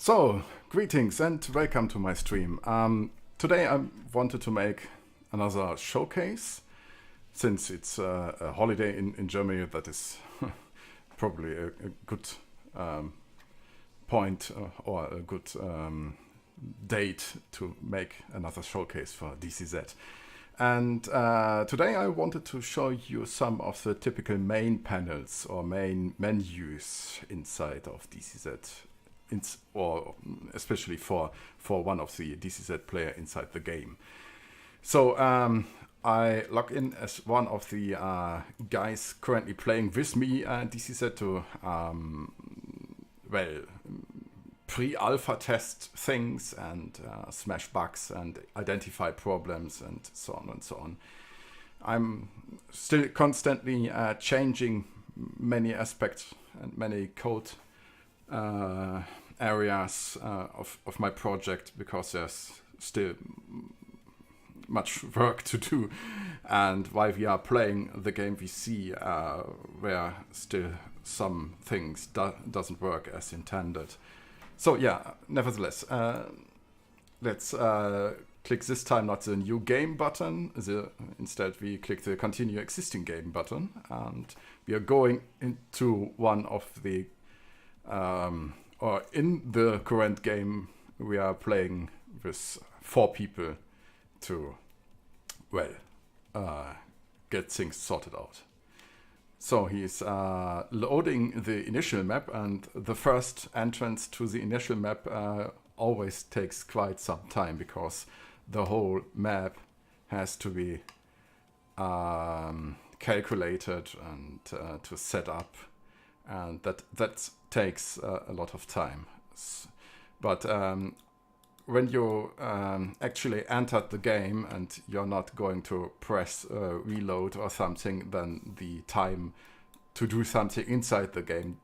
So, greetings and welcome to my stream. Today I wanted to make another showcase, since it's a holiday in Germany. That is probably a good point or a good date to make another showcase for DCZ. And today I wanted to show you some of the typical main panels or main menus inside of DCZ. Or especially for one of the DCZ player inside the game. So I log in as one of the guys currently playing with me DCZ to pre-alpha test things and smash bugs and identify problems and so on and so on. I'm still constantly changing many aspects and many code areas of my project, because there's still much work to do, and while we are playing the game we see where still some things doesn't work as intended. So yeah, nevertheless, let's click this time not the new game button, instead we click the continue existing game button, and we are going into one of the or in the current game we are playing with 4 people to get things sorted out. So he's loading the initial map, and the first entrance to the initial map always takes quite some time, because the whole map has to be calculated and to set up, and that takes a lot of time. But when you actually entered the game and you're not going to press reload or something, then the time to do something inside the game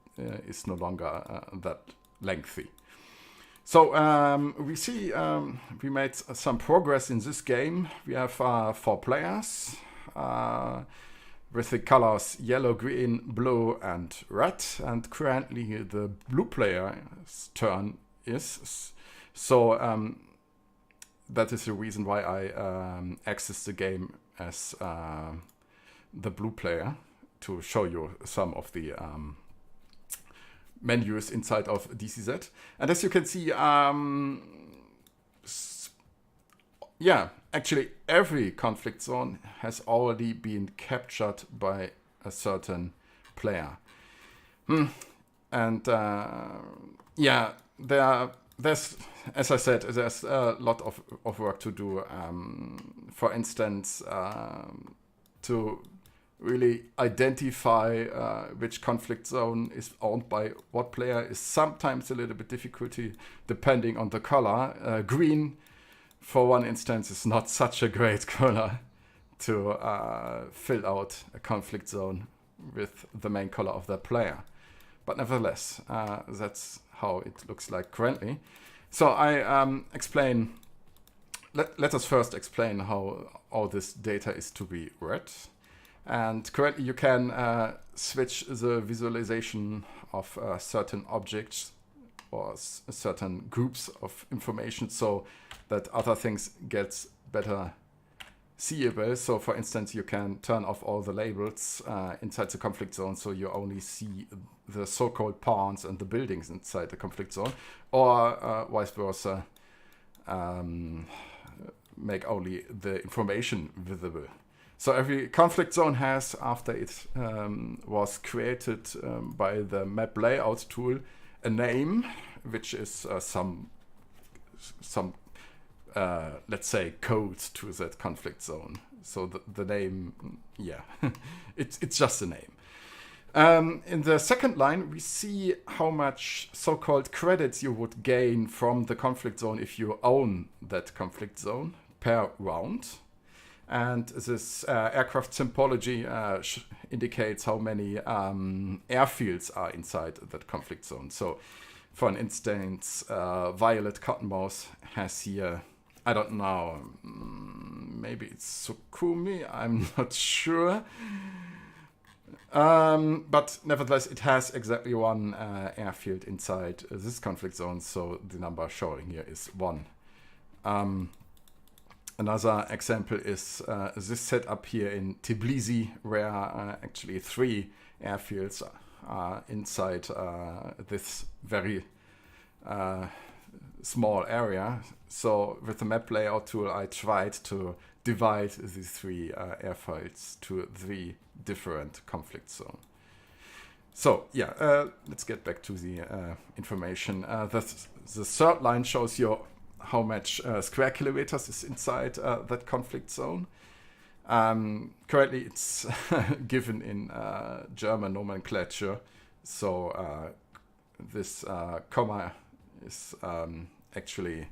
is no longer that lengthy. So we see we made some progress in this game. We have 4 players with the colors yellow, green, blue and red, and currently the blue player's turn is. So that is the reason why I access the game as the blue player, to show you some of the menus inside of DCZ. And as you can see, actually every conflict zone has already been captured by a certain player. And there's, as I said, there's a lot of work to do. For instance, to really identify which conflict zone is owned by what player is sometimes a little bit difficulty depending on the color. Green, for one instance, is not such a great color to fill out a conflict zone with the main color of the player. But nevertheless, that's how it looks like currently. So I explain, let us first explain how all this data is to be read. And currently you can switch the visualization of certain objects or certain groups of information so that other things get better seeable. So for instance, you can turn off all the labels inside the conflict zone, so you only see the so-called pawns and the buildings inside the conflict zone, or vice versa, make only the information visible. So every conflict zone has, after it was created by the map layout tool, a name, which is some let's say code to that conflict zone. So the name, it's just a name. In the second line, we see how much so-called credits you would gain from the conflict zone if you own that conflict zone per round. And this aircraft symbology indicates how many airfields are inside that conflict zone. So, for instance, Violet Cottonmouth has here, I don't know, maybe it's Sukumi, I'm not sure. But nevertheless, it has exactly one airfield inside this conflict zone, so the number showing here is 1. Another example is this setup here in Tbilisi, where actually 3 airfields are inside this very small area. So with the map layout tool, I tried to divide these 3 airfields to 3 different conflict zones. So yeah, let's get back to the information. The 3rd line shows you how much square kilometers is inside that conflict zone. Currently it's given in German nomenclature, so this comma is actually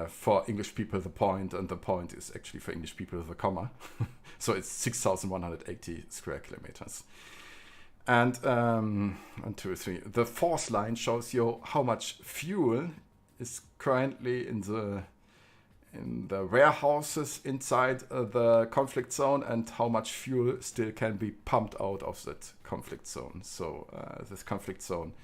for English people the point, and the point is actually for English people the comma. So it's 6,180 square kilometers. And 1, 2, 3. The 4th line shows you how much fuel is currently in the warehouses inside the conflict zone, and how much fuel still can be pumped out of that conflict zone. So this conflict zone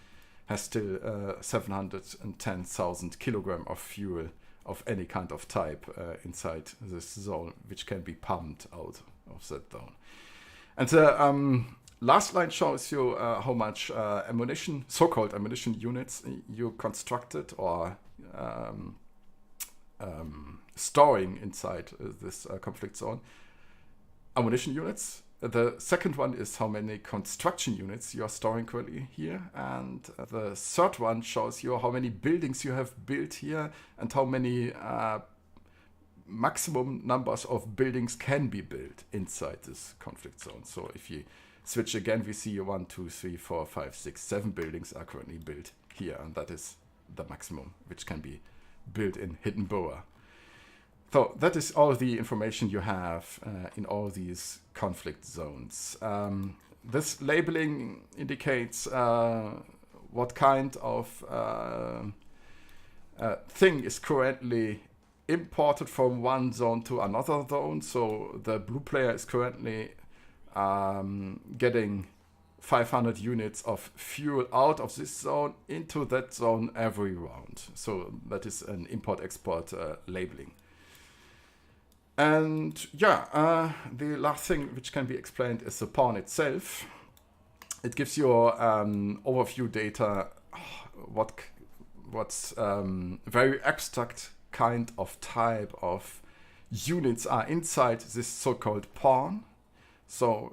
has still 710,000 kilogram of fuel of any kind of type inside this zone, which can be pumped out of that zone. And the last line shows you how much ammunition, so-called ammunition units, you constructed or storing inside this conflict zone. Ammunition units. The second one is how many construction units you are storing currently here. And the 3rd one shows you how many buildings you have built here and how many maximum numbers of buildings can be built inside this conflict zone. So if you switch again, we see 1, 2, 3, 4, 5, 6, 7 buildings are currently built here. And that is the maximum which can be built in Hidden Boa. So that is all the information you have in all these conflict zones. This labeling indicates what kind of thing is currently imported from one zone to another zone. So the blue player is currently getting 500 units of fuel out of this zone into that zone every round. So that is an import-export labeling. And yeah, the last thing which can be explained is the pawn itself. It gives you overview data, what's very abstract kind of type of units are inside this so-called pawn. So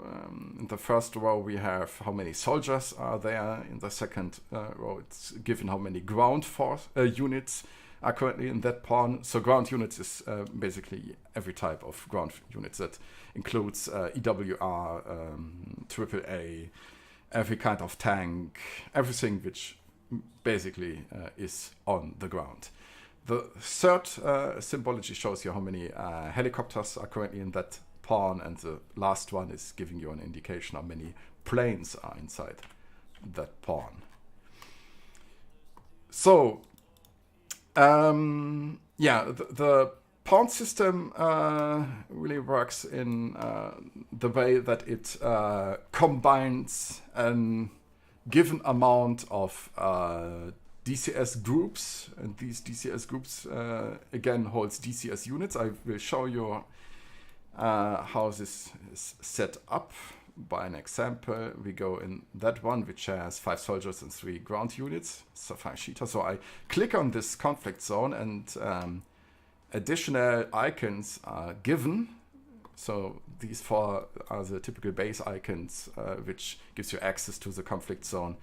in the first row we have how many soldiers are there. In the second row it's given how many ground force units are currently in that pawn. So ground units is basically every type of ground units. That includes EWR, AAA, every kind of tank, everything which basically is on the ground. The 3rd symbology shows you how many helicopters are currently in that pawn, and the last one is giving you an indication how many planes are inside that pawn. So yeah, the pawn system really works in the way that it combines a given amount of DCS groups, and these DCS groups again holds DCS units. I will show you how this is set up by an example. We go in that one, which has 5 soldiers and 3 ground units, Sapphire Cheetah. So I click on this conflict zone, and additional icons are given. So these 4 are the typical base icons, which gives you access to the conflict zone.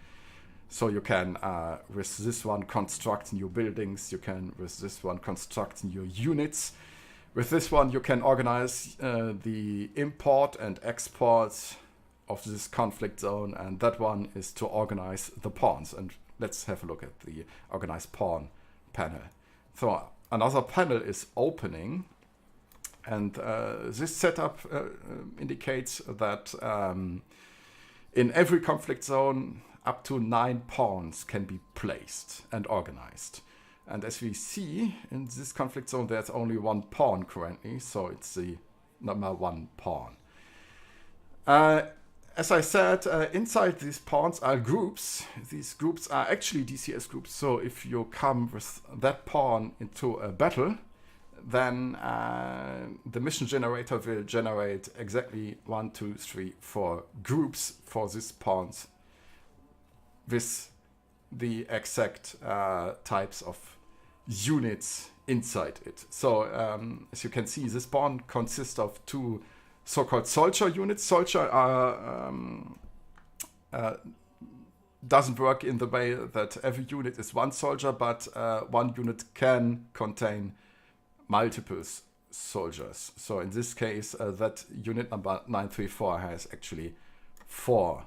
So you can, with this one, construct new buildings. You can, with this one, construct new units. With this one, you can organize the import and export of this conflict zone, and that one is to organize the pawns. And let's have a look at the organized pawn panel. So another panel is opening, and this setup indicates that in every conflict zone, up to 9 pawns can be placed and organized. And as we see, in this conflict zone, there's only 1 pawn currently, so it's the number 1 pawn. as I said, inside these pawns are groups. These groups are actually DCS groups. So if you come with that pawn into a battle, then the mission generator will generate exactly 1, 2, 3, 4 groups for these pawns with the exact types of units inside it. So as you can see, this pawn consists of 2 so-called soldier units. Soldier are doesn't work in the way that every unit is 1 soldier, but 1 unit can contain multiple soldiers. So in this case, that unit number 934 has actually 4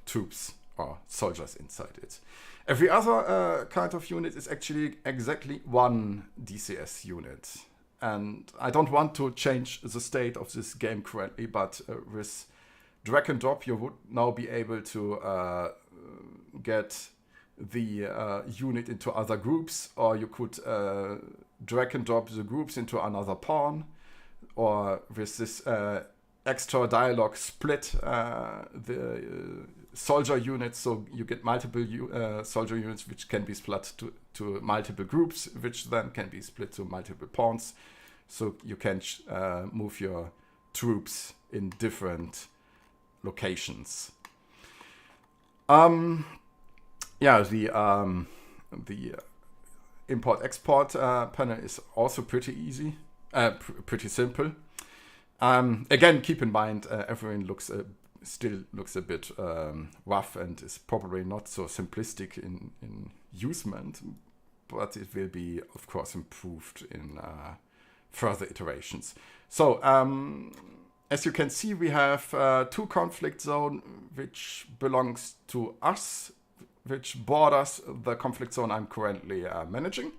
troops or soldiers inside it. Every other kind of unit is actually exactly 1 DCS unit. And I don't want to change the state of this game currently, but with drag and drop, you would now be able to get the unit into other groups, or you could drag and drop the groups into another pawn, or with this extra dialogue split the soldier units, so you get multiple soldier units which can be split to multiple groups, which then can be split to multiple pawns, so you can move your troops in different locations. Yeah, the import-export panel is also pretty easy, pretty simple. Again, keep in mind, everything still looks a bit rough and is probably not so simplistic in usement, but it will be, of course, improved in further iterations. So, as you can see, we have 2 conflict zones which belongs to us, which borders the conflict zone I'm currently managing.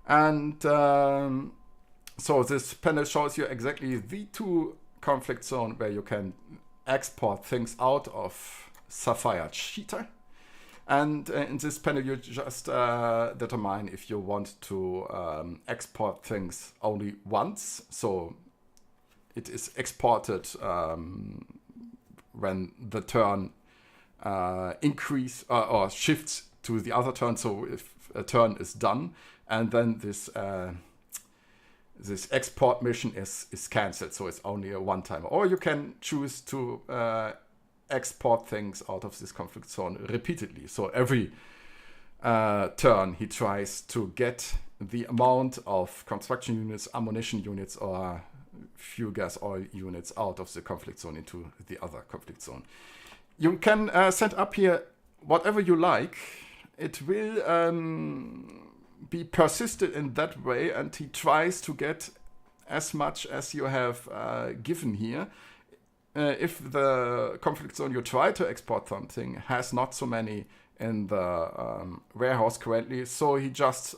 And so this panel shows you exactly the 2 conflict zones where you can export things out of Sapphire Cheetah. And in this panel, you just determine if you want to export things only once. So it is exported when the turn increase or shifts to the other turn. So if a turn is done, and then this export mission is cancelled, so it's only a one-time. Or you can choose to export things out of this conflict zone repeatedly. So every turn he tries to get the amount of construction units, ammunition units, or fuel gas oil units out of the conflict zone into the other conflict zone. You can set up here whatever you like. It will be persisted in that way, and he tries to get as much as you have given here. If the conflict zone you try to export something has not so many in the warehouse currently, so he just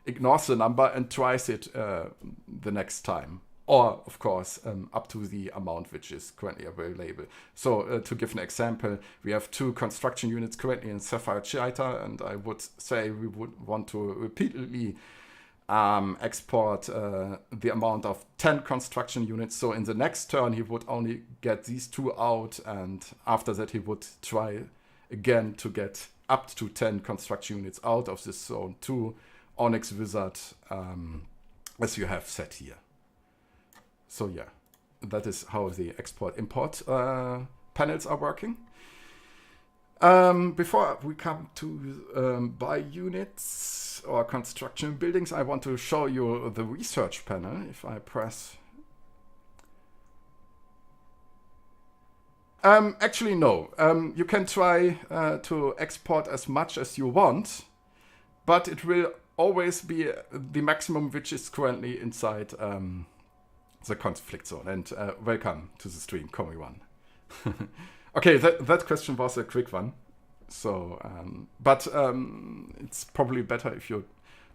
ignores the number and tries it the next time. Or, of course, up to the amount which is currently available. So, to give an example, we have 2 construction units currently in Sapphire Cheetah, and I would say we would want to repeatedly export the amount of 10 construction units. So in the next turn, he would only get these 2 out, and after that, he would try again to get up to 10 construction units out of this zone to Onyx Wizard, as you have set here. So yeah, that is how the export-import panels are working. Before we come to buy units or construction buildings, I want to show you the research panel. If I press... actually, no. You can try to export as much as you want, but it will always be the maximum which is currently inside the conflict zone. And welcome to the stream, Komi1. Okay, that question was a quick one. So, but it's probably better if you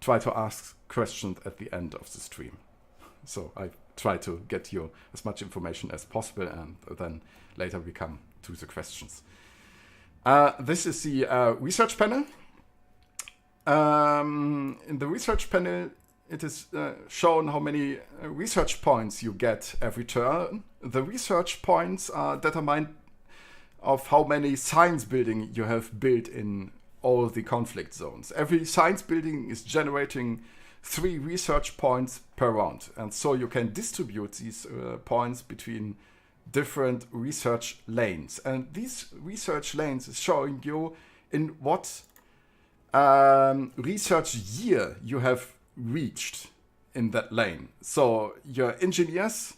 try to ask questions at the end of the stream. So I try to get you as much information as possible, and then later we come to the questions. This is the research panel. In the research panel, it is shown how many research points you get every turn. The research points are determined of how many science building you have built in all the conflict zones. Every science building is generating 3 research points per round. And so you can distribute these points between different research lanes. And these research lanes is showing you in what research year you have reached in that lane. So your engineers,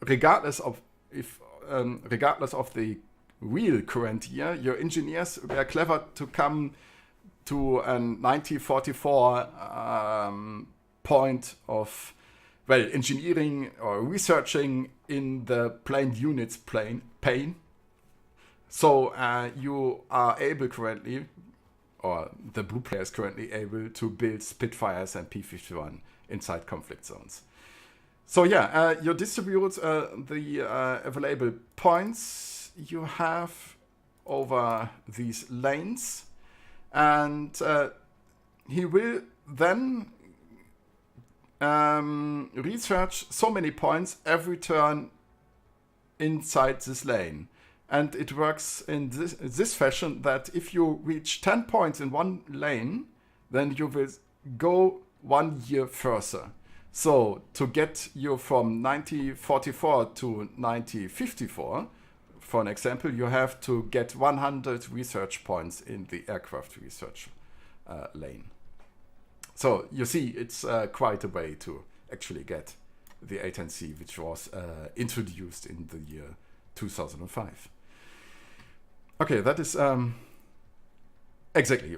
regardless of the real current year, your engineers were clever to come to a 1944 point of, well, engineering or researching in the planned units pane. So you are able currently, or the blue player is currently able to build Spitfires and P-51 inside conflict zones. So yeah, you distribute the available points you have over these lanes, and he will then research so many points every turn inside this lane. And it works in this fashion that if you reach 10 points in one lane, then you will go 1 year further. So to get you from 1944 to 1954, for an example, you have to get 100 research points in the aircraft research lane. So you see, it's quite a way to actually get the A10C, which was introduced in the year 2005. Okay, that is exactly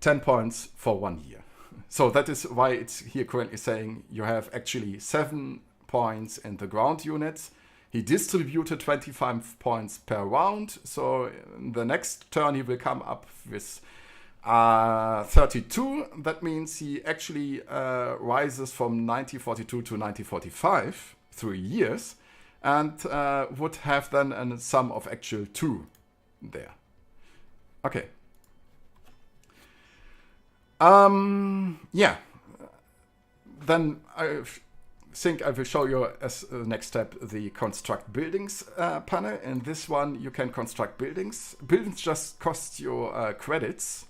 10 points for 1 year. So that is why it's here currently saying you have actually 7 points in the ground units. He distributed 25 points per round. So in the next turn he will come up with 32. That means he actually rises from 1942 to 1945, 3 years, and would have then a sum of actual 2 there. Okay. Yeah. Then I think I will show you as next step the construct buildings panel. In this one you can construct buildings. Buildings just cost you credits,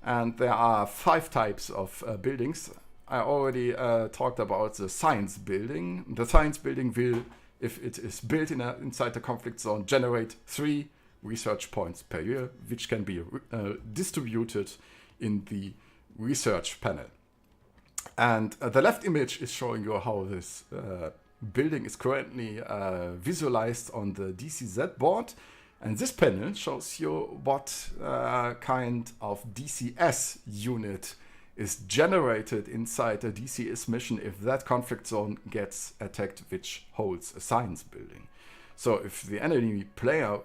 and there are 5 types of buildings. I already talked about the science building. The science building will, if it is built inside the conflict zone, generate 3 research points per year, which can be distributed in the research panel. And the left image is showing you how this building is currently visualized on the DCZ board. And this panel shows you what kind of DCS unit is generated inside a DCS mission if that conflict zone gets attacked, which holds a science building. So if the enemy player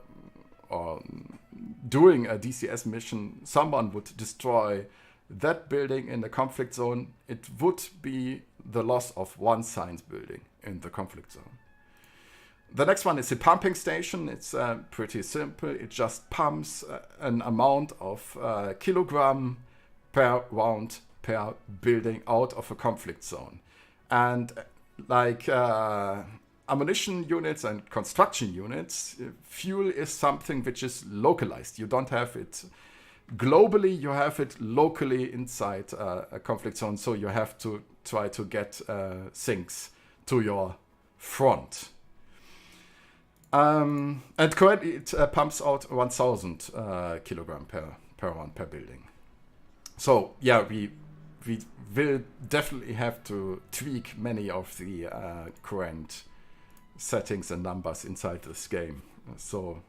or during a DCS mission, someone would destroy that building in the conflict zone, it would be the loss of 1 science building in the conflict zone. The next one is a pumping station. It's pretty simple. It just pumps an amount of kilogram per round per building out of a conflict zone. And like ammunition units and construction units, fuel is something which is localized. You don't have it globally, you have it locally inside a conflict zone, so you have to try to get things to your front. And currently it pumps out 1,000 kilogram per round per building. So yeah, we will definitely have to tweak many of the current settings and numbers inside this game. So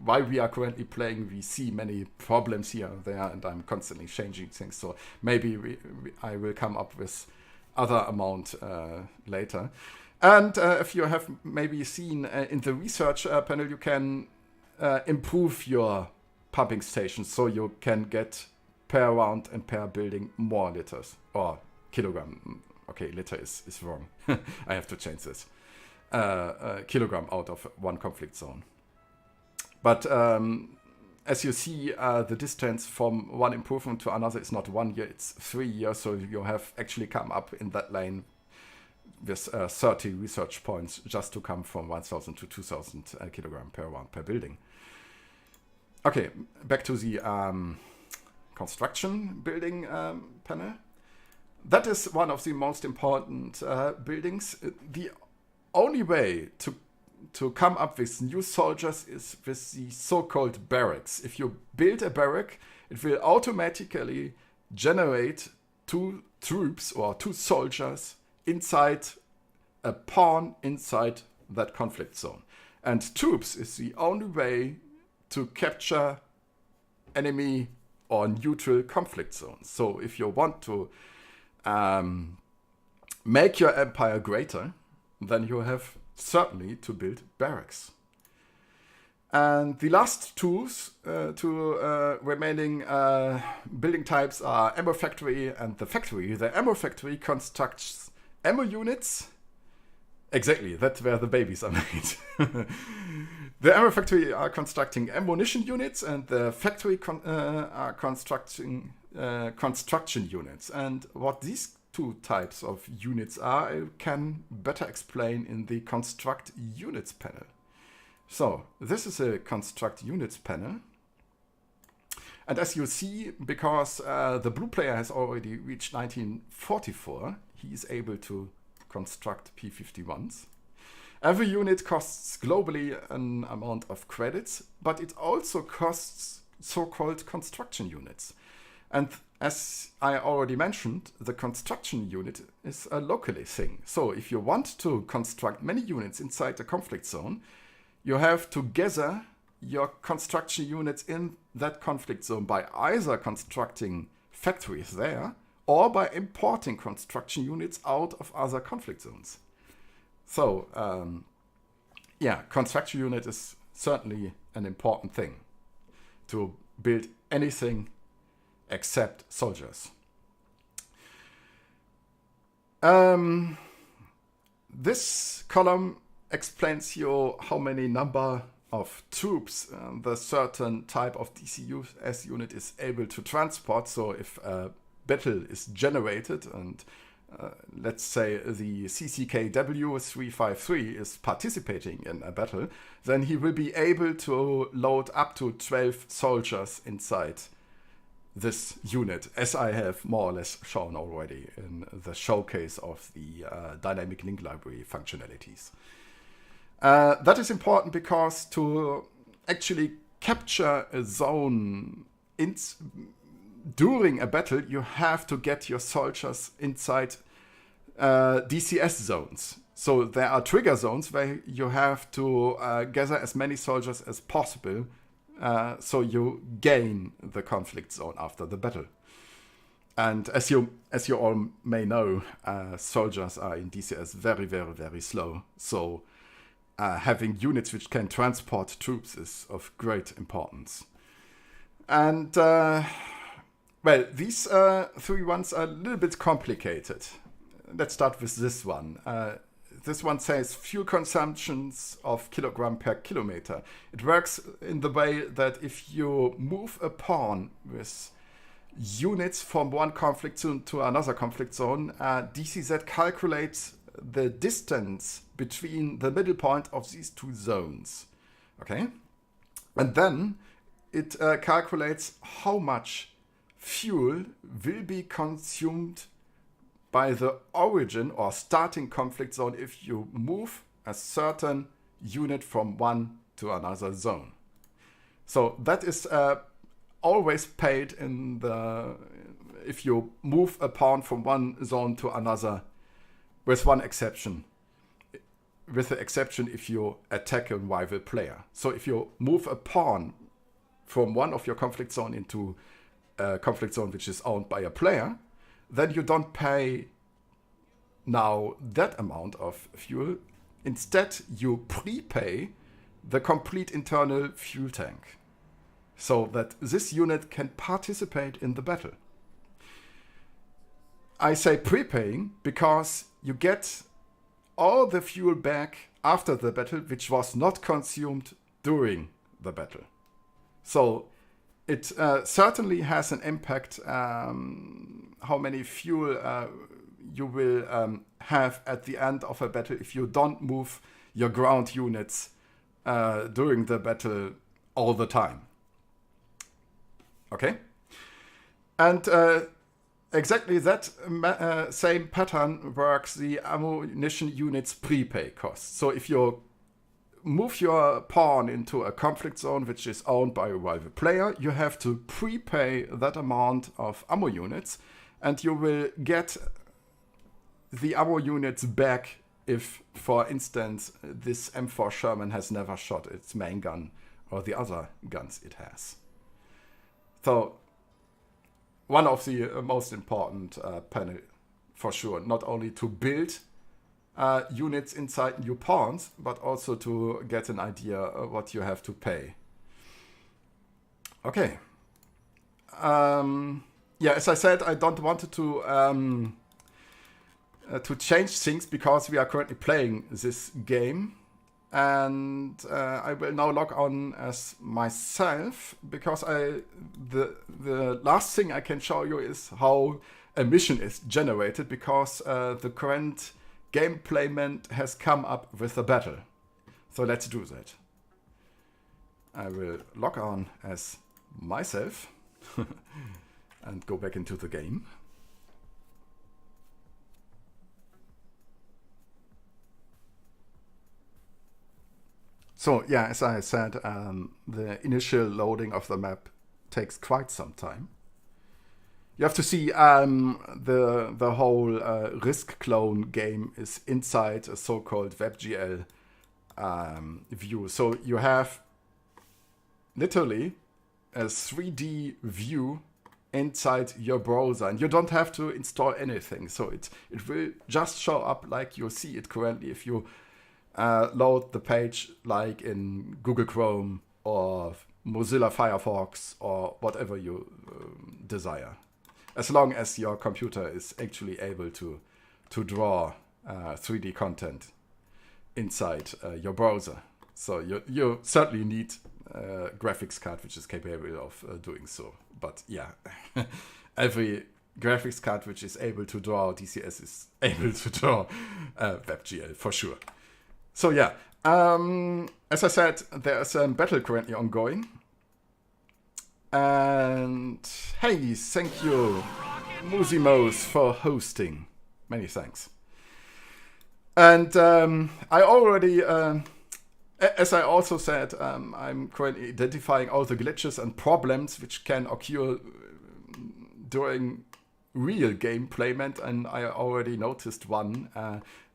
while we are currently playing, we see many problems here and there, and I'm constantly changing things. So maybe I will come up with other amount later. And if you have maybe seen in the research panel, you can improve your pumping stations so you can get per round and per building more liters or kilogram. Okay, liter is wrong. I have to change this. Kilogram out of one conflict zone. But as you see, the distance from one improvement to another is not 1 year, it's 3 years. So you have actually come up in that lane with 30 research points just to come from 1,000 to 2,000 kilogram per round per building. Okay, back to the construction building panel. That is one of the most important buildings. The only way to come up with new soldiers is with the so-called barracks. If you build a barrack, it will automatically generate 2 troops or 2 soldiers inside a pawn inside that conflict zone. And troops is the only way to capture enemy or neutral conflict zones. So if you want to make your empire greater, then you have certainly to build barracks. And the last two remaining building types are ammo factory and the factory. The ammo factory constructs ammo units. Exactly, that's where the babies are made. The ammo factory are constructing ammunition units, and the factory are constructing construction units. And what these 2 types of units are, I can better explain in the construct units panel. So this is a construct units panel. And as you see, because the blue player has already reached 1944, he is able to construct P51s. Every unit costs globally an amount of credits, but it also costs so-called construction units. And as I already mentioned, the construction unit is a locally thing. So if you want to construct many units inside the conflict zone, you have to gather your construction units in that conflict zone by either constructing factories there or by importing construction units out of other conflict zones. So, construction unit is certainly an important thing to build anything except soldiers. This column explains you how many number of troops the certain type of DCS unit is able to transport. So if a battle is generated and let's say the CCKW 353 is participating in a battle, then he will be able to load up to 12 soldiers inside this unit, as I have more or less shown already in the showcase of the dynamic link library functionalities. That is important because to actually capture a zone during a battle, you have to get your soldiers inside DCS zones. So there are trigger zones where you have to gather as many soldiers as possible so you gain the conflict zone after the battle. And as you all may know, soldiers are in DCS very, very, very slow. So having units which can transport troops is of great importance. And well, these 3 ones are a little bit complicated. Let's start with this one. This one says fuel consumptions of kilogram per kilometer. It works in the way that if you move a pawn with units from one conflict zone to another conflict zone, DCZ calculates the distance between the middle point of these 2 zones. Okay? And then it calculates how much fuel will be consumed by the origin or starting conflict zone if you move a certain unit from one to another zone. So that is always paid in the if you move a pawn from one zone to another, with one exception. With the exception if you attack a rival player. So if you move a pawn from one of your conflict zone into a conflict zone which is owned by a player, then you don't pay now that amount of fuel. Instead, you prepay the complete internal fuel tank so that this unit can participate in the battle. I say prepaying because you get all the fuel back after the battle which was not consumed during the battle. So it certainly has an impact how many fuel you will have at the end of a battle if you don't move your ground units during the battle all the time. Okay? And exactly that same pattern works the ammunition units prepay cost. So if you move your pawn into a conflict zone which is owned by a rival player, you have to prepay that amount of ammo units, and you will get the ammo units back if, for instance, this M4 Sherman has never shot its main gun or the other guns it has. So one of the most important panel for sure, not only to build units inside new pawns, but also to get an idea of what you have to pay. Okay. Yeah, as I said, I don't want to change things because we are currently playing this game. And I will now log on as myself because the last thing I can show you is how a mission is generated, because the current gameplayment has come up with a battle. So let's do that. I will log on as myself and go back into the game. So yeah, as I said, the initial loading of the map takes quite some time. You have to see the whole Risk clone game is inside a so-called WebGL view. So you have literally a 3D view inside your browser, and you don't have to install anything. So it will just show up like you see it currently if you load the page like in Google Chrome or Mozilla Firefox or whatever you desire, as long as your computer is actually able to draw 3D content inside your browser. So you certainly need a graphics card which is capable of doing so. But yeah, every graphics card which is able to draw DCS is able to draw WebGL for sure. So yeah, as I said, there's a battle currently ongoing. And hey, thank you, Musimos, for hosting. Many thanks. And I already, as I also said, I'm currently identifying all the glitches and problems which can occur during real game playment, and I already noticed one.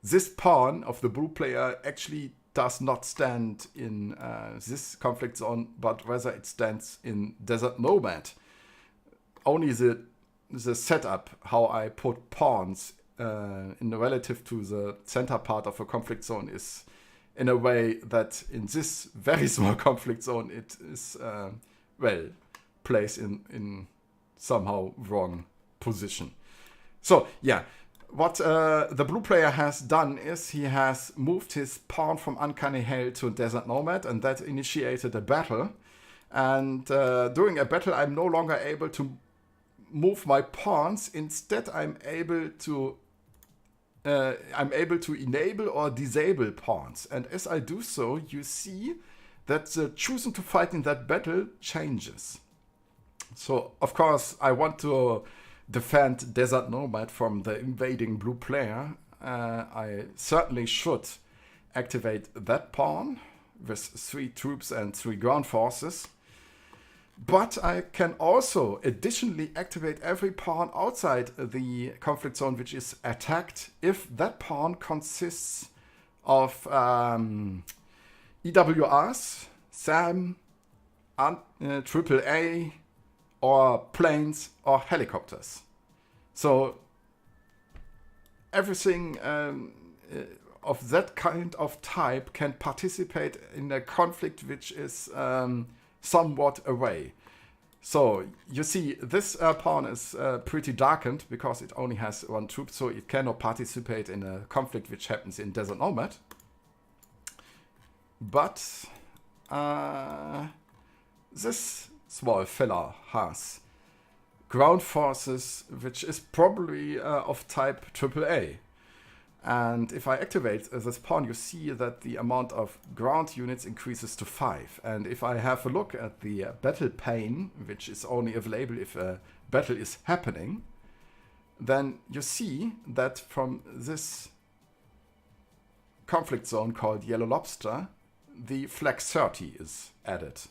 This pawn of the blue player actually does not stand in this conflict zone, but rather it stands in Desert Nomad. Only the setup, how I put pawns in relative to the center part of a conflict zone, is in a way that in this very small conflict zone it is well placed in somehow wrong position. So yeah, what the blue player has done is he has moved his pawn from Uncanny Hell to Desert Nomad, and that initiated a battle. And during a battle, I'm no longer able to move my pawns. Instead, I'm able to enable or disable pawns. And as I do so, you see that the choosing to fight in that battle changes. So of course, I want to defend Desert Nomad from the invading blue player. I certainly should activate that pawn with 3 troops and 3 ground forces. But I can also additionally activate every pawn outside the conflict zone which is attacked if that pawn consists of EWRs, SAM, AAA, or planes or helicopters. So everything of that kind of type can participate in a conflict which is somewhat away. So you see this pawn is pretty darkened because it only has 1 troop, so it cannot participate in a conflict which happens in Desert Nomad. But this small filler has ground forces, which is probably of type AAA. And if I activate this pawn, you see that the amount of ground units increases to 5. And if I have a look at the battle pane, which is only available if a battle is happening, then you see that from this conflict zone called Yellow Lobster, the flag 30 is added.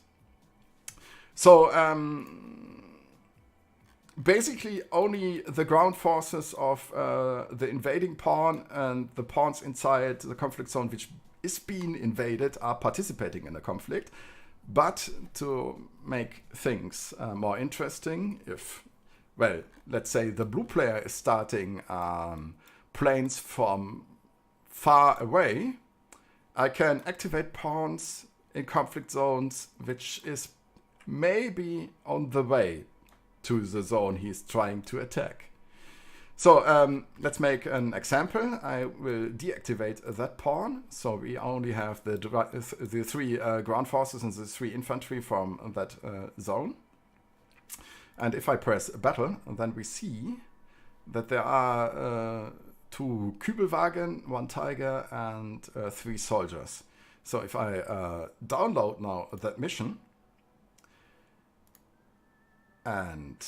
So basically only the ground forces of the invading pawn and the pawns inside the conflict zone which is being invaded are participating in the conflict. But to make things more interesting, if, well, let's say the blue player is starting planes from far away, I can activate pawns in conflict zones which is maybe on the way to the zone he's trying to attack. So let's make an example. I will deactivate that pawn. So we only have the 3 ground forces and the 3 infantry from that zone. And if I press battle, then we see that there are 2 Kübelwagen, 1 tiger, and 3 soldiers. So if I download now that mission, and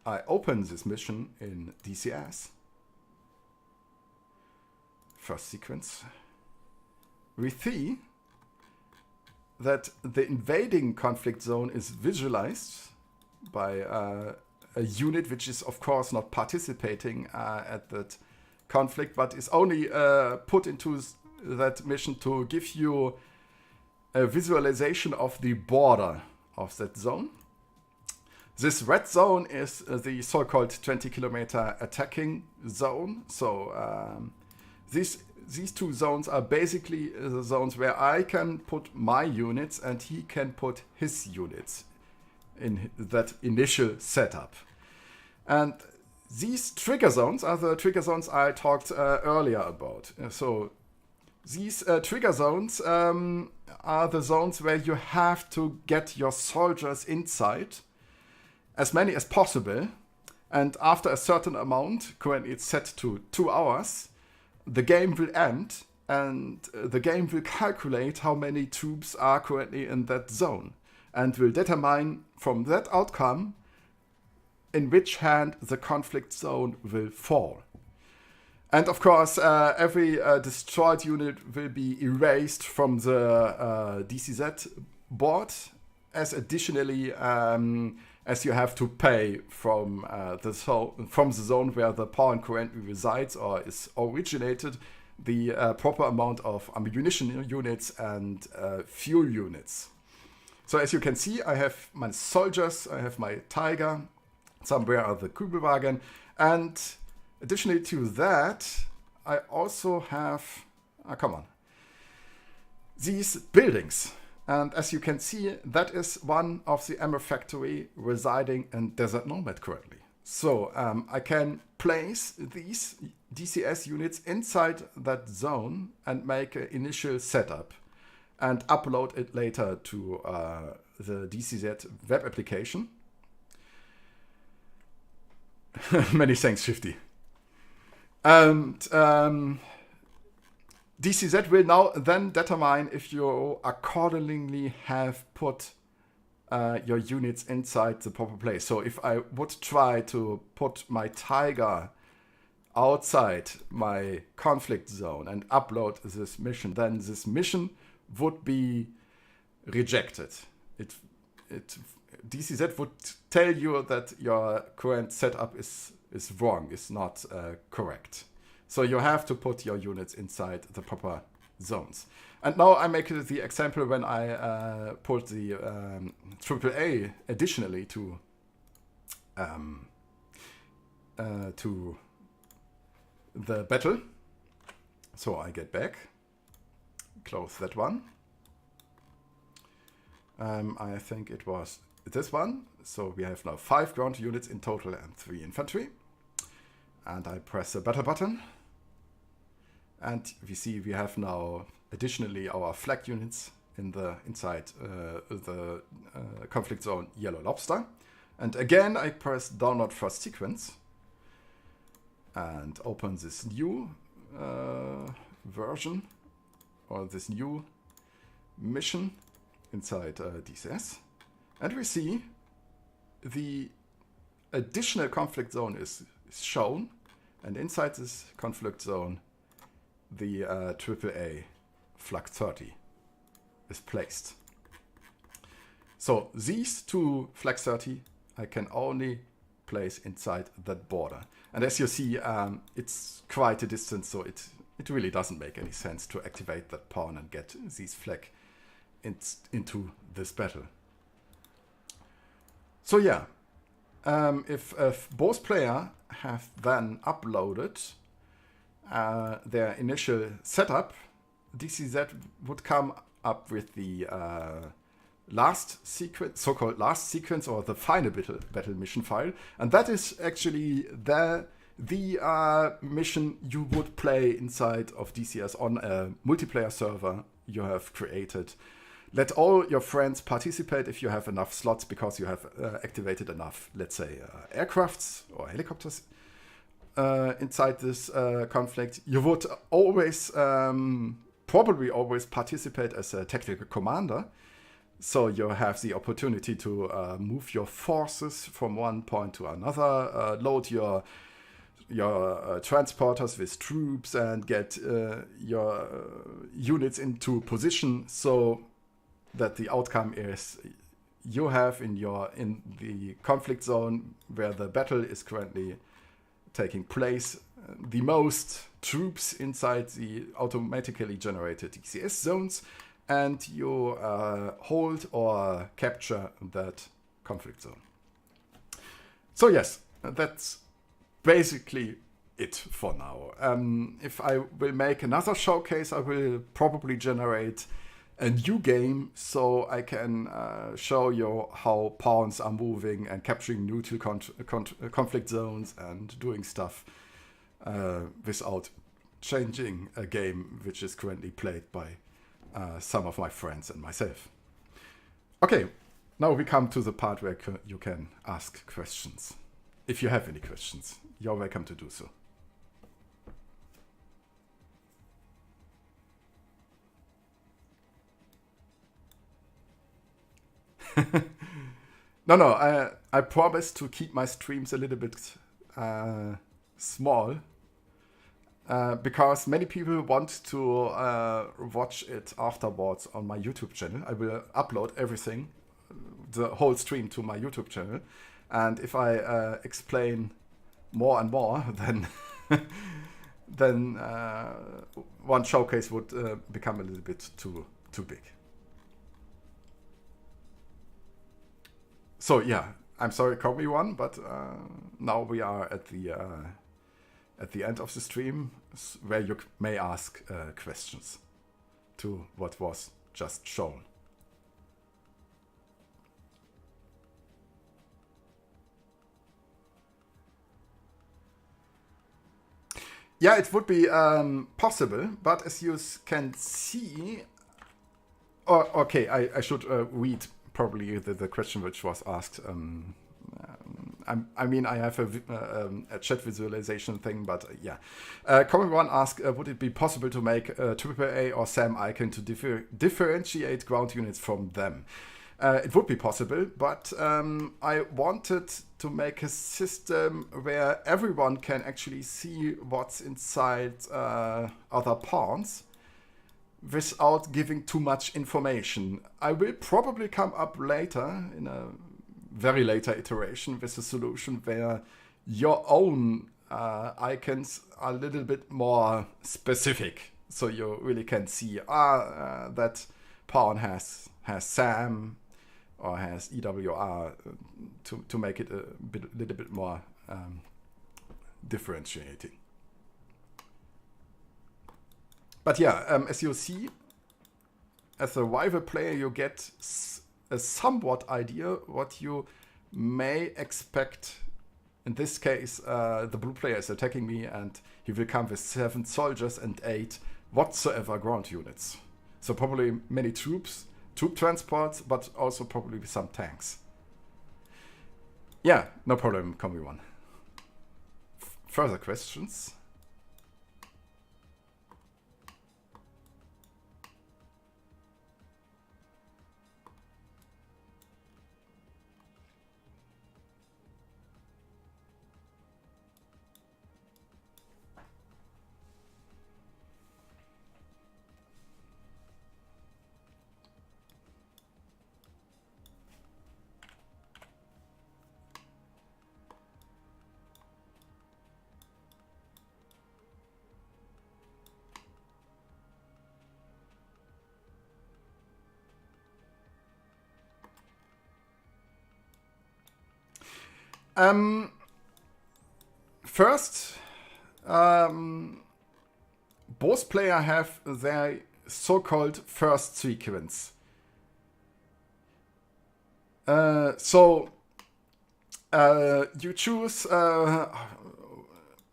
I open this mission in DCS, first sequence, we see that the invading conflict zone is visualized by a unit which is of course not participating at that conflict, but is only put into that mission to give you a visualization of the border of that zone. This red zone is the so-called 20-kilometer attacking zone. So these 2 zones are basically the zones where I can put my units and he can put his units in that initial setup. And these trigger zones are the trigger zones I talked earlier about. So these trigger zones are the zones where you have to get your soldiers inside, as many as possible. And after a certain amount, currently it's set to 2 hours, the game will end and the game will calculate how many troops are currently in that zone and will determine from that outcome in which hand the conflict zone will fall. And of course, every destroyed unit will be erased from the DCZ board, as additionally as you have to pay from the zone where the pawn currently resides or is originated, the proper amount of ammunition units and fuel units. So as you can see, I have my soldiers, I have my tiger, somewhere are the Kübelwagen, and additionally to that, I also have, these buildings. And as you can see, that is one of the ammo factory residing in Desert Nomad currently. So I can place these DCS units inside that zone and make an initial setup and upload it later to the DCZ web application. Many thanks, Shifty. And DCZ will now then determine if you accordingly have put your units inside the proper place. So if I would try to put my tiger outside my conflict zone and upload this mission, then this mission would be rejected. DCZ would tell you that your current setup is wrong, is not correct. So you have to put your units inside the proper zones. And now I make the example when I put the AAA additionally to the battle. So I get back, close that one. I think it was this one. So we have now 5 ground units in total and 3 infantry. And I press the battle button. And we see we have now additionally our flag units inside the conflict zone yellow lobster. And again, I press download first sequence and open this new version or this new mission inside DCS. And we see the additional conflict zone is shown. And inside this conflict zone, the AAA flag 30 is placed. So these two flag 30 I can only place inside that border. And as you see, it's quite a distance, so it really doesn't make any sense to activate that pawn and get these flag into this battle. So yeah, if both players have then uploaded their initial setup, DCZ would come up with the last sequence, so-called last sequence, or the final battle mission file, and that is actually the mission you would play inside of DCS on a multiplayer server you have created. Let all your friends participate if you have enough slots, because you have activated enough, let's say, aircrafts or helicopters inside this conflict. You would always, probably always participate as a tactical commander. So you have the opportunity to move your forces from one point to another, load your transporters with troops, and get your units into position, so that the outcome is you have in the conflict zone where the battle is currently taking place the most troops inside the automatically generated DCS zones, and you hold or capture that conflict zone. So yes, that's basically it for now. If I will make another showcase, I will probably generate a new game, so I can show you how pawns are moving and capturing neutral conflict zones and doing stuff without changing a game which is currently played by some of my friends and myself. Okay, now we come to the part where you can ask questions. If you have any questions, you're welcome to do so. No, I promise to keep my streams a little bit small, because many people want to watch it afterwards on my YouTube channel. I will upload everything, the whole stream, to my YouTube channel. And if I explain more and more, then one showcase would become a little bit too big. So yeah, I'm sorry, everyone, but now we are at the end of the stream, where you may ask questions to what was just shown. Yeah, it would be possible, but as you can see, okay, I should read probably the question which was asked. I mean, I have a chat visualization thing, but yeah. Common one asked, would it be possible to make a AAA or SAM icon to differentiate ground units from them? It would be possible, but I wanted to make a system where everyone can actually see what's inside other pawns without giving too much information. I will probably come up later, in a very later iteration, with a solution where your own icons are a little bit more specific, so you really can see that pawn has SAM or has EWR, to make it a little bit more differentiating. But yeah, as you see, as a rival player, you get a somewhat idea what you may expect. In this case, the blue player is attacking me, and he will come with 7 soldiers and 8 whatsoever ground units. So probably many troops, troop transports, but also probably some tanks. Yeah, no problem, Combi One. Further questions? First, both players have their so-called first sequence. So you choose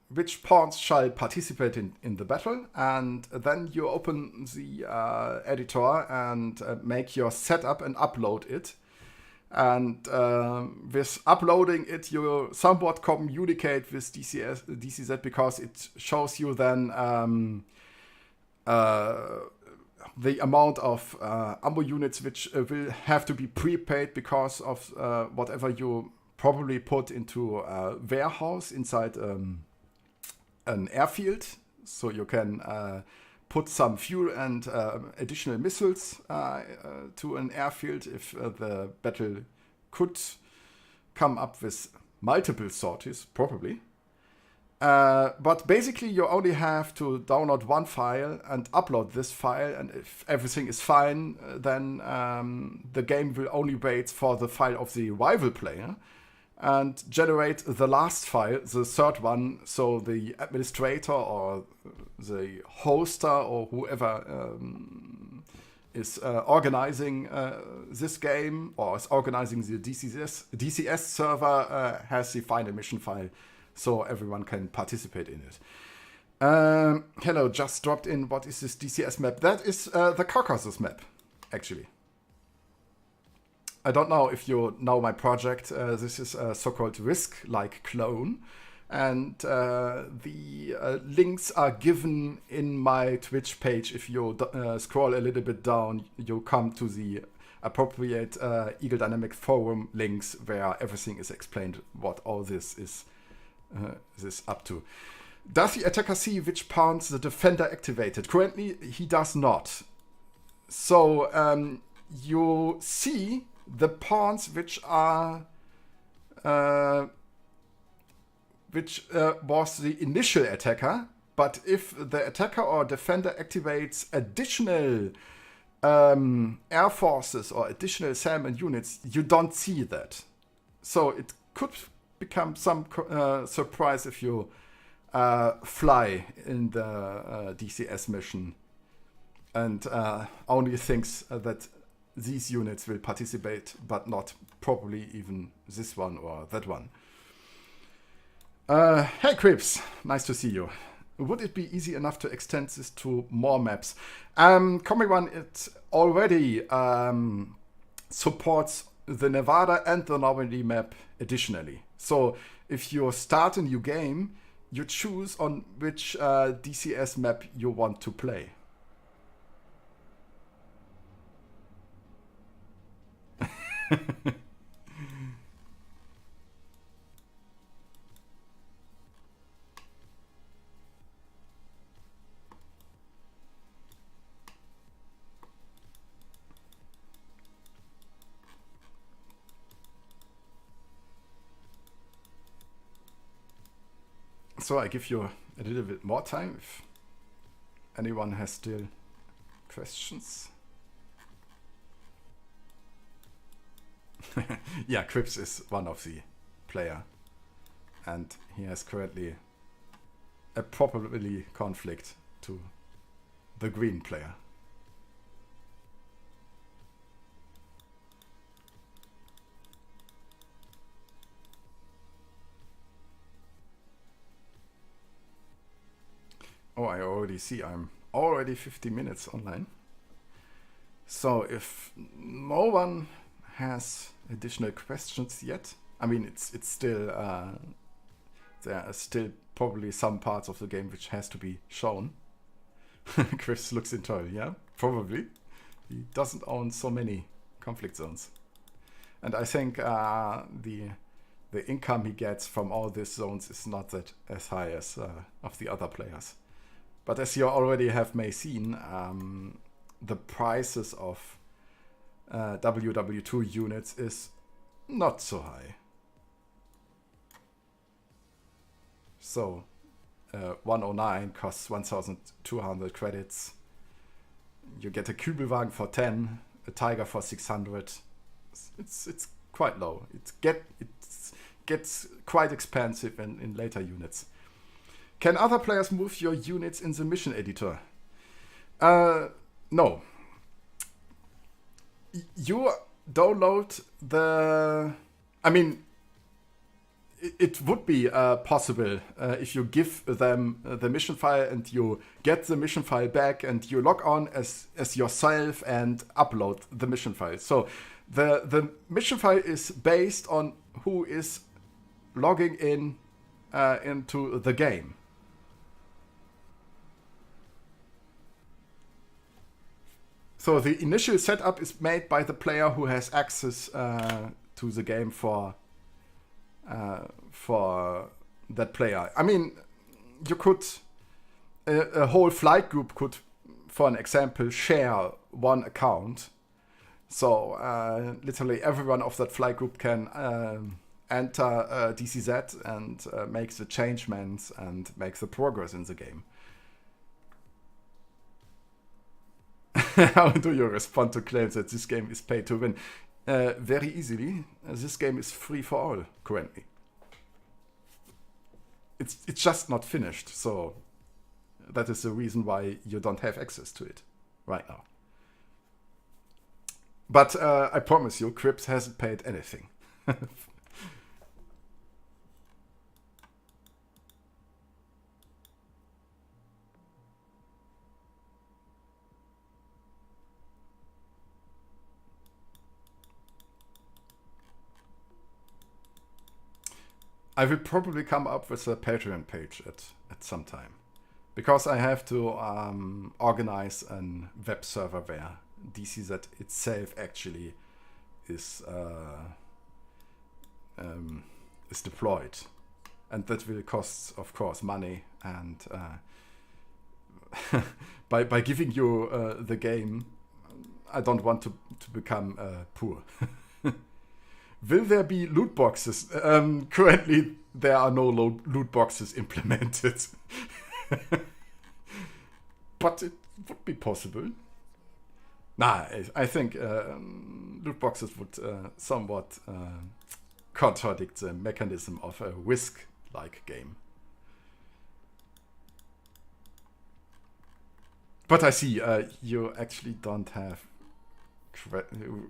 which pawns shall participate in the battle, and then you open the editor and make your setup and upload it. And with uploading it, you somewhat communicate with DCZ because it shows you then the amount of ammo units which will have to be prepaid because of whatever you probably put into a warehouse inside an airfield. So you can put some fuel and additional missiles to an airfield if the battle could come up with multiple sorties, probably. But basically, you only have to download one file and upload this file, and if everything is fine, then the game will only wait for the file of the rival player and generate the last file, the third one, so the administrator or the hoster or whoever is organizing this game or is organizing the DCS server has the final mission file, so everyone can participate in it. Hello, just dropped in. What is this DCS map? That is the Caucasus map, actually. I don't know if you know my project. This is a so-called Risk-like clone. And the links are given in my Twitch page. If you scroll a little bit down, you come to the appropriate Eagle Dynamic forum links where everything is explained, what all this is up to. Does the attacker see which pawns the defender activated? Currently, he does not. So you see the pawns which are which was the initial attacker, but if the attacker or defender activates additional air forces or additional salmon units, you don't see that. So it could become some surprise if you fly in the DCS mission and only thinks that these units will participate, but not probably even this one or that one. Hey Crips, nice to see you. Would it be easy enough to extend this to more maps? Comic One, it already supports the Nevada and the Normandy map additionally. So if you start a new game, you choose on which DCS map you want to play. So I give you a little bit more time if anyone has still questions. Yeah, Crips is one of the player, and he has currently a probably conflict to the green player. Oh, I already see I'm already 50 minutes online. So if no one has additional questions yet, I mean it's still there are still probably some parts of the game which has to be shown. Chris looks into it, yeah, probably. He doesn't own so many conflict zones, and I think the income he gets from all these zones is not that as high as of the other players. But as you already have may seen, the prices of WW2 units is not so high. So 109 costs 1,200 credits. You get a Kübelwagen for 10, a Tiger for 600. It's quite low. It gets quite expensive in later units. Can other players move your units in the mission editor? No. You download the... I mean, it would be possible if you give them the mission file and you get the mission file back and you log on as yourself and upload the mission file. So the mission file is based on who is logging in into the game. So the initial setup is made by the player who has access to the game for that player. I mean, you could a whole flight group could, for an example, share one account. So literally everyone of that flight group can enter DCZ and make the changements and make the progress in the game. How do you respond to claims that this game is pay to win? Very easily. This game is free for all currently. It's just not finished, so that is the reason why you don't have access to it right now. But I promise you, Crips hasn't paid anything. I I will probably come up with a Patreon page at some time, because I have to organize a web server where DCZ itself actually is deployed, and that will cost, of course, money. And by giving you the game, I don't want to become poor. Will there be loot boxes? Currently, there are no loot boxes implemented. But it would be possible. Nah, I think loot boxes would somewhat contradict the mechanism of a Risk-like game. But I see you actually don't have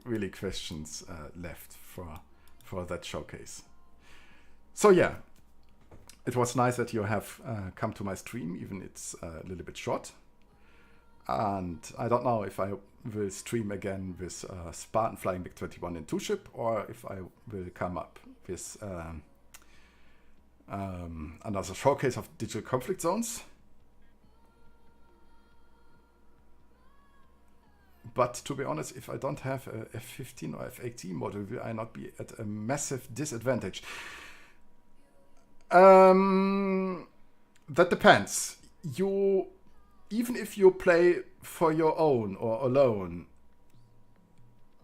really questions left for that showcase. So yeah, it was nice that you have come to my stream, even it's a little bit short. And I don't know if I will stream again with Spartan Flying MiG-21 in 2-ship, or if I will come up with another showcase of digital conflict zones. But to be honest, if I don't have a F-15 or F-18 model, will I not be at a massive disadvantage? That depends. Even if you play for your own or alone,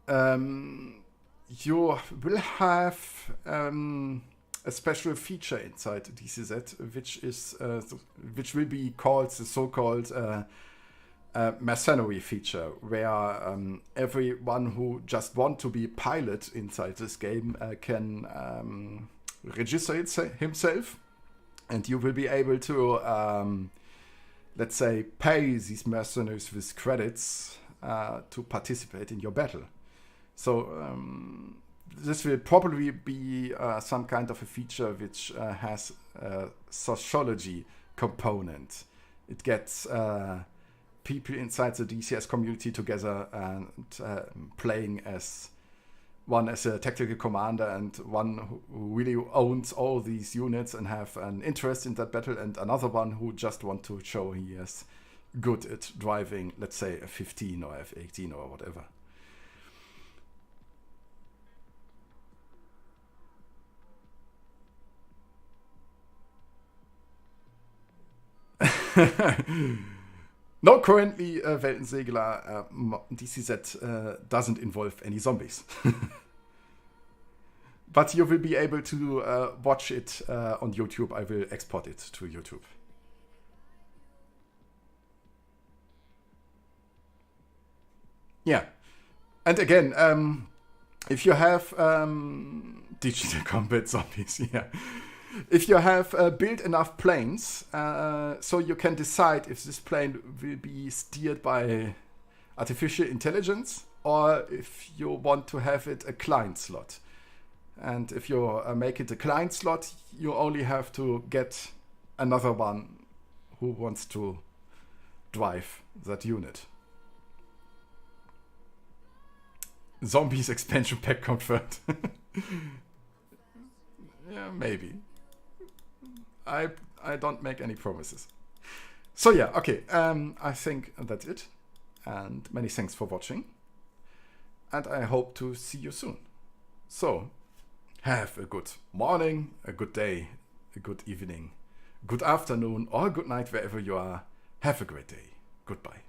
you will have a special feature inside DCZ, which will be called the so-called mercenary feature, where everyone who just want to be pilot inside this game can register himself, and you will be able to let's say pay these mercenaries with credits to participate in your battle. So this will probably be some kind of a feature which has a sociology component. It gets people inside the DCS community together and playing as one as a tactical commander and one who really owns all these units and have an interest in that battle, and another one who just want to show he is good at driving, let's say, F-15 or F-18 or whatever. No, currently Weltensegler DCZ doesn't involve any zombies. But you will be able to watch it on YouTube. I will export it to YouTube. Yeah. And again, if you have digital combat zombies, yeah. If you have built enough planes, so you can decide if this plane will be steered by artificial intelligence or if you want to have it a client slot. And if you make it a client slot, you only have to get another one who wants to drive that unit. Zombies expansion pack confirmed. Yeah, maybe. I don't make any promises. So yeah, okay. I think that's it. And many thanks for watching. And I hope to see you soon. So, have a good morning, a good day, a good evening, good afternoon, or good night wherever you are. Have a great day. Goodbye.